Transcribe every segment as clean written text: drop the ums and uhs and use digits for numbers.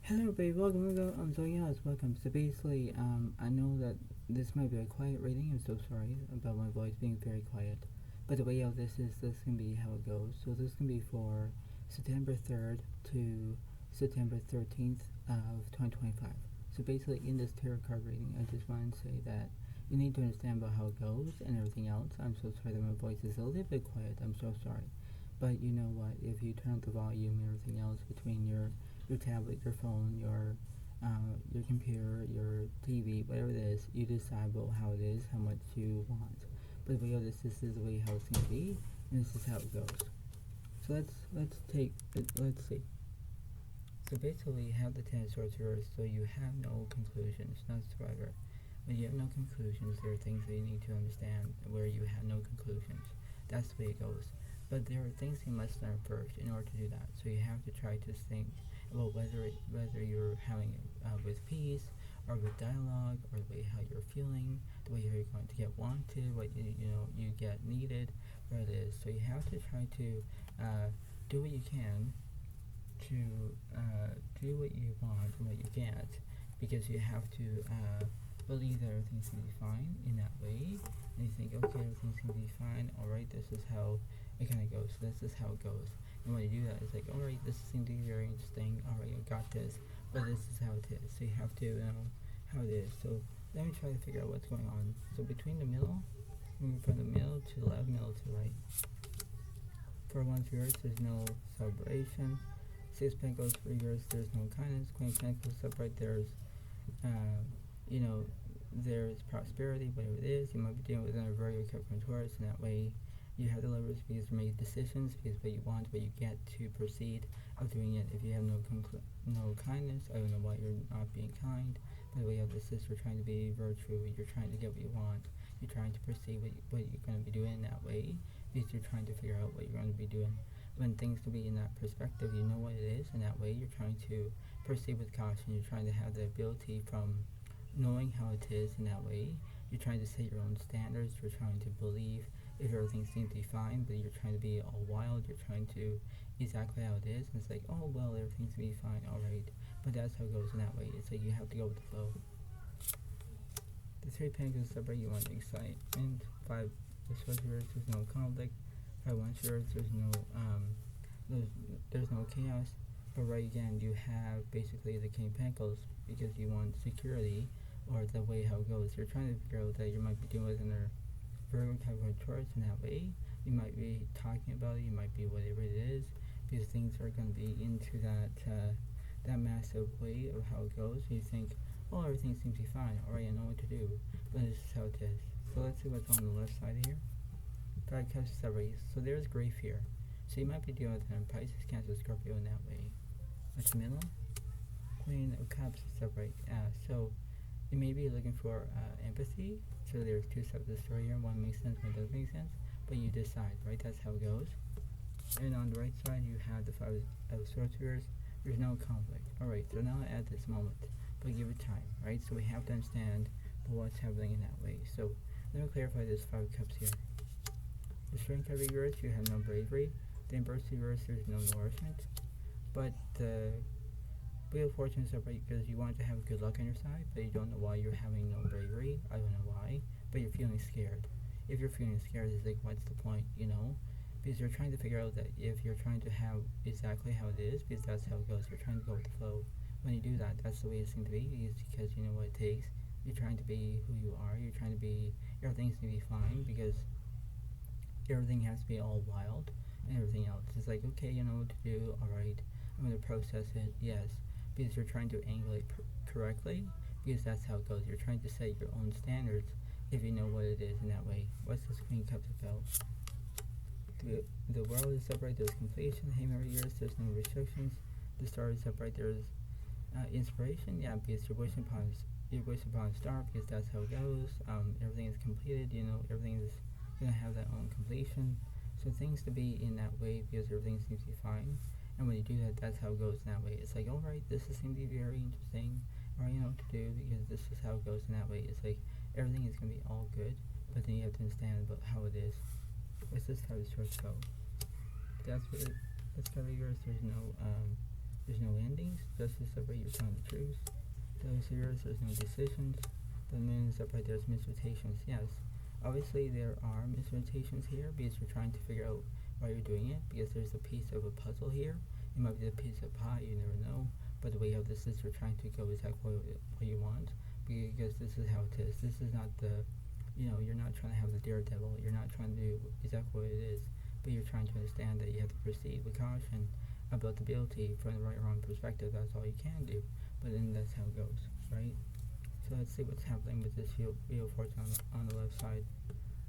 Hello everybody, welcome. I'm so yes, welcome. So basically, I know that this might be a quiet reading. I'm so sorry about my voice being very quiet. But the way out this can be how it goes. So this can be for September 3rd to September 13th of 2025. So basically, in this tarot card reading, I just want to say that you need to understand about how it goes and everything else. I'm so sorry that my voice is a little bit quiet. I'm so sorry. But you know what? If you turn up the volume and everything else between your tablet, your phone, your computer, your TV, whatever it is, you decide about how it is, how much you want. But the way of this is the way how it's gonna be, and this is how it goes. So let's see. So basically, you have the Ten of Swords reversed, so you have no conclusions, not survivor. When you have no conclusions, there are things that you need to understand where you have no conclusions. That's the way it goes. But there are things you must learn first in order to do that. So you have to try to think about whether you're having it with peace or with dialogue, or the way how you're feeling, the way how you're going to get wanted, what you get needed, where it is. So you have to try to do what you can to do what you want and what you get, because you have to believe that everything's going to be fine in that way, and you think, okay, everything's going to be fine, alright, this is how it kind of goes, so this is how it goes. And when you do that, it's like, alright, this seems to be very interesting, alright, I got this, but this is how it is. So you have to know how it is. So let me try to figure out what's going on. So between the middle, moving from the middle to the left, middle to the right. For one's reverse, there's no celebration. Six Pentacles reverse, there's no kindness. Queen Pentacles upright, there's there's prosperity, whatever it is. You might be dealing with another Virgo, Capricorn, Taurus, and that way you have the levers because you make decisions, because what you want, what you get to proceed of doing it. If you have no kindness, I don't know why you're not being kind. By the way of this is you're trying to be virtue, you're trying to get what you want, you're trying to perceive what you're going to be doing in that way, because you're trying to figure out what you're going to be doing. When things can be in that perspective, you know what it is, and that way you're trying to proceed with caution. You're trying to have the ability from knowing how it is in that way. You're trying to set your own standards. You're trying to believe if everything seems to be fine, but you're trying to be all wild. You're trying to exactly how it is, and it's like, oh well, everything's gonna be fine, alright. But that's how it goes in that way. It's like you have to go with the flow. The Three Pentacles separate, you want excitement. Five the Swords reverse, there's no conflict. Five Wands reverse, there's no chaos. But right again, you have basically the King of Pentacles because you want security, or the way how it goes. You're trying to figure out that you might be dealing with another Virgo, Capricorn, Taurus in that way. You might be talking about it, you might be whatever it is, because things are going to be into that massive way of how it goes. You think, oh, everything seems to be fine, alright, I know what to do, but this is how it is. So let's see what's on the left side here. Five Cups is Aries, so there's grief here. So you might be dealing with Pisces, Cancer, Scorpio in that way. What's the middle? Queen of Cups is upright. So you may be looking for empathy. So there's two sides of the story here. One makes sense, one doesn't make sense. But you decide, right? That's how it goes. And on the right side, you have the Five of Swords reverse. There's no conflict. Alright, so now at this moment, but give it time, right? So we have to understand what's happening in that way. So let me clarify this Five of Cups here. The Strength of reverse, you have no bravery. The Empress reverse, there's no nourishment. But the Wheel of Fortune is upright because you want to have good luck on your side, but you don't know why you're having no bravery. I don't know why, but you're feeling scared. If you're feeling scared, it's like, what's the point, Because you're trying to figure out that if you're trying to have exactly how it is, because that's how it goes. You're trying to go with the flow. When you do that, that's the way it's going to be, because you know what it takes. You're trying to be who you are. You're trying to be, everything's going to be fine, because everything has to be all wild and everything else. It's like, okay, you know what to do, alright, I'm going to process it, yes, because you're trying to angle it correctly, because that's how it goes. You're trying to set your own standards if you know what it is in that way. What's this Queen of Cups about? The World is upright, there's completion. Hammer years, there's no restrictions. The Star is upright, there's inspiration, yeah, because you're wishing upon a star, because that's how it goes. Everything is completed, everything is going to have that own completion. So things to be in that way, because everything seems to be fine. And when you do that, that's how it goes in that way. It's like, alright, this seems to be very interesting, or you know what to do, because this is how it goes in that way. It's like, everything is going to be all good, but then you have to understand about how it is. What's this Five of Swords go? That's what that's kind of yours. There's no endings. The Justice upright, you're telling the truth. Sagittarius, there's no decisions. The moon is upright, there's misrotations. Yes, obviously there are misrotations here because you're trying to figure out why you're doing it, because there's a piece of a puzzle here. It might be a piece of pie, you never know. But the way how this is, you're trying to go exactly what you want, because this is how it is. This is not the, you're not trying to have the daredevil. You're not trying to do exactly what it is, but you're trying to understand that you have to proceed with caution about the ability from the right or wrong perspective. That's all you can do. But then that's how it goes, right? So let's see what's happening with this wheel of fortune on the left side.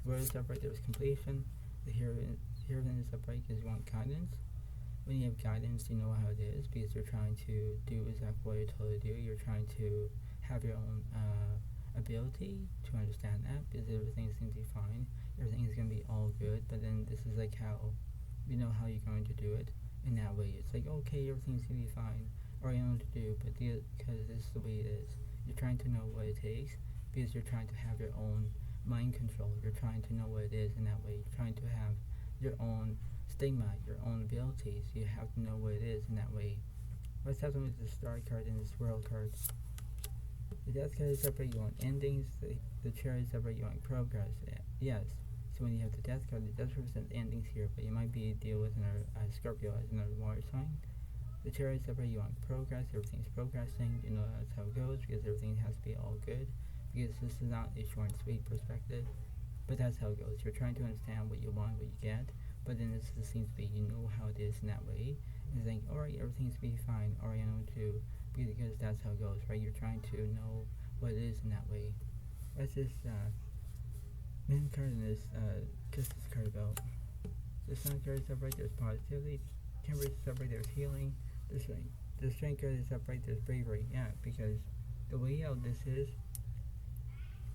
Where is upright, there's completion. The Hierophant is upright because you want guidance. When you have guidance, you know how it is because you're trying to do exactly what you're told to do. You're trying to have your own ability to understand that, because everything seems to be fine. Everything is going to be all good, but then this is like how you know how you're going to do it in that way. It's like, okay, everything's going to be fine, or you know what to do, but because this is the way it is. You're trying to know what it takes because you're trying to have your own mind control. You're trying to know what it is in that way. You're trying to have your own stigma, your own abilities. You have to know what it is in that way. What's happening with the Star card and this World card? The Death card is upright, you want endings. The Chariot is upright, you want progress. Yes. So when you have the Death card, it does represent endings here, but you might be dealing with another Scorpio as another water sign. The Chariot is upright, you want progress. Everything's progressing. You know that's how it goes because everything has to be all good. Because this is not a short and sweet perspective, but that's how it goes. You're trying to understand what you want, what you get. But then this seems to be, you know how it is in that way. And you think, alright, everything's be fine, or I know to, because that's how it goes, right? You're trying to know what it is in that way. What's this main card in this Justice card about? The Sun card is upright, there's positivity. Temperance is upright, there's healing. The Strength card is upright, there's bravery. Yeah, because the way how this is,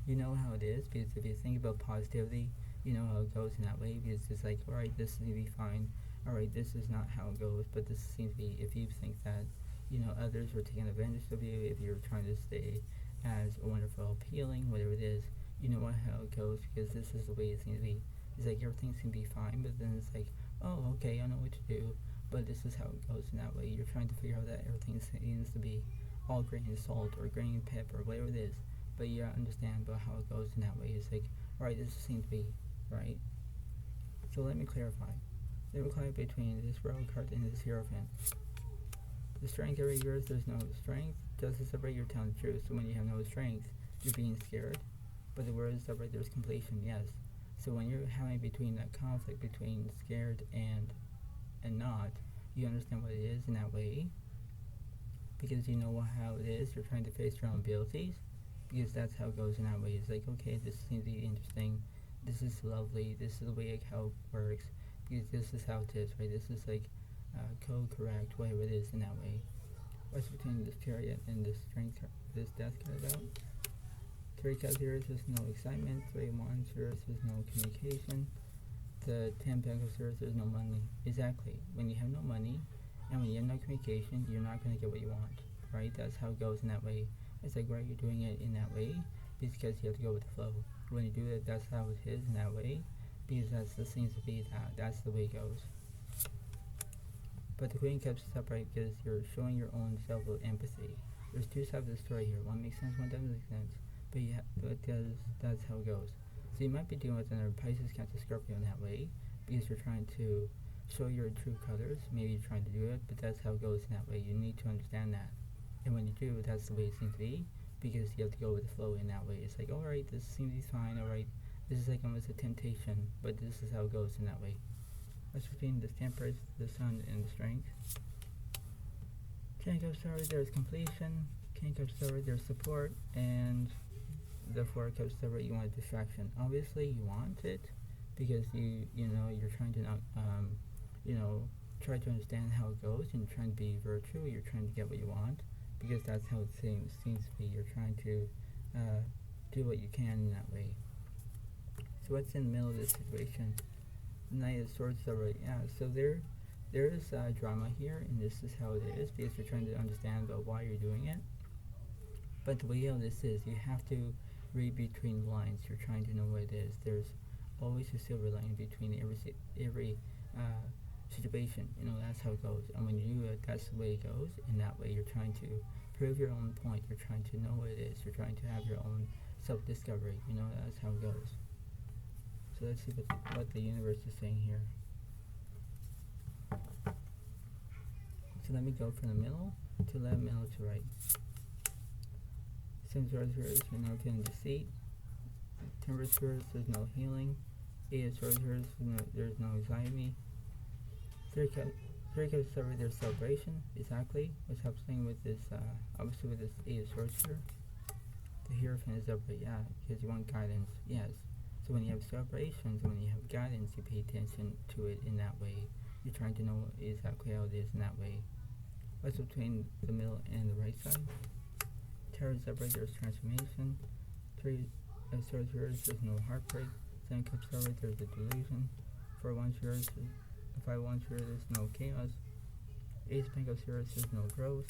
you know how it is, because if you think about positivity, you know how it goes in that way, because it's like, alright, this is going to be fine, alright, this is not how it goes, but this seems to be, if you think that, others are taking advantage of you, if you're trying to stay as wonderful, appealing, whatever it is, you know how it goes, because this is the way it seems to be. It's like everything's going to be fine, but then it's like, oh, okay, I know what to do, but this is how it goes in that way. You're trying to figure out that everything seems to be all grain and salt, or grain and pepper, whatever it is, but you understand about how it goes in that way. It's like, alright, this seems to be right. So let me clarify. Let me clarify between this World card and this Hierophant. The Strength area of yours, there's no strength. Justice upright, you're telling the truth. So when you have no strength, you're being scared. But the World is upright, there's completion, yes. So when you're having between that conflict between scared and not, you understand what it is in that way. Because you know how it is, you're trying to face your own abilities. Because that's how it goes in that way. It's like, okay, this seems to be interesting. This is lovely. This is the way how it works. Because this is how it is, right? This is like correct, whatever it is in that way. What's between this Chariot and this Strength, this Death card about? 3 cards here, there's no excitement. 3 of Wands here, there's no communication. The 10 Pentacles here, there's no money. Exactly. When you have no money and when you have no communication, you're not going to get what you want, right? That's how it goes in that way. It's like, why are you doing it in that way? Because you have to go with the flow. When you do it, that's how it is in that way, because that seems to be that's the way it goes. But the Queen of Cups is upright because you're showing your own self of empathy. There's 2 sides of the story here. One makes sense, one doesn't make sense. But that's how it goes. So you might be dealing with another Pisces, Cancer, Scorpio in that way, because you're trying to show your true colors. Maybe you're trying to do it, but that's how it goes in that way. You need to understand that. And when you do, that's the way it seems to be, because you have to go with the flow in that way. It's like, alright, this seems to be fine, alright. This is like almost a temptation, but this is how it goes in that way. What's between the Temperance, the Sun, and the Strength? King of Cups forward, there's completion. King of Cups forward, there's support. And the 4 of Cups forward, you want a distraction. Obviously, you want it, because you're trying to try to understand how it goes, and you're trying to be virtual, you're trying to get what you want, because that's how it seems to be. You're trying to do what you can in that way. So what's in the middle of this situation? Knight of Swords, right? Yeah, so there is drama here, and this is how it is, because you're trying to understand about why you're doing it. But the way how this is, you have to read between the lines. You're trying to know what it is. There's always a silver line between every situation. That's how it goes. And when you do it, that's the way it goes. And that way you're trying to prove your own point. You're trying to know what it is. You're trying to have your own self-discovery. That's how it goes. So let's see what the universe is saying here. So let me go from the middle to left, middle to right. Sagittarius, you're not feeling deceit. Taurus, there's no healing. Aquarius, there's no anxiety. Third cup, there's celebration. Exactly what's happening with this, obviously with this Aquarius here. The Hierophant is upright, yeah, because you want guidance, yes. So when you have celebrations, when you have guidance, you pay attention to it in that way. You're trying to know exactly how it is in that way. What's between the middle and the right side? Taurus upright, there's transformation. Sagittarius, there's no heartbreak. 7 cups upright, there's a delusion. 4 wands here, 5 wands here, there's no chaos. 8 of Pentacles here, there's no growth.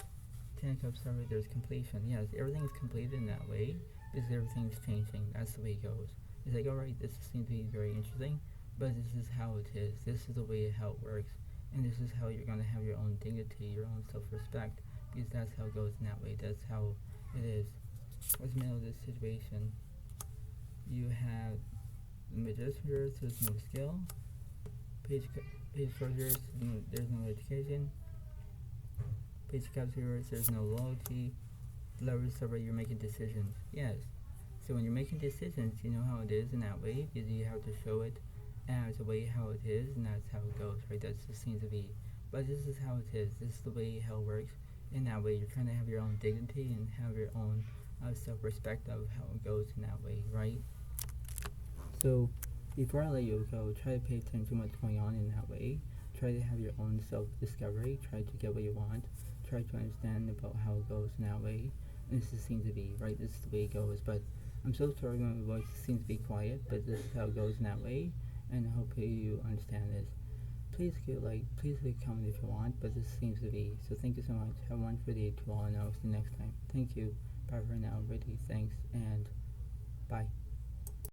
10 cups upright, there's completion. Yes, everything's completed in that way because everything's changing. That's the way it goes. It's like, alright, this seems to be very interesting, but this is how it is. This is the way how it works. And this is how you're going to have your own dignity, your own self-respect, because that's how it goes in that way. That's how it is. What's the middle of this situation? You have the Magician here, so there's no skill. Page of here, there's no education. Page of Cups here, there's no loyalty. Lovers, separate, you're making decisions. Yes. So when you're making decisions, you know how it is in that way, because you have to show it as a way how it is, and that's how it goes, right? That's just seems to be. But this is how it is. This is the way how it works. In that way, you're trying to have your own dignity and have your own self-respect of how it goes in that way, right? So before I let you go, try to pay attention to what's going on in that way. Try to have your own self-discovery. Try to get what you want. Try to understand about how it goes in that way. And this just seems to be, right? This is the way it goes. But I'm so sorry when my voice seems to be quiet, but this is how it goes in that way. And I hope you understand this. Please please leave a comment if you want, but this seems to be. So thank you so much. Have a wonderful day to all, and I'll see you next time. Thank you. Bye for now, everybody. Thanks, and bye.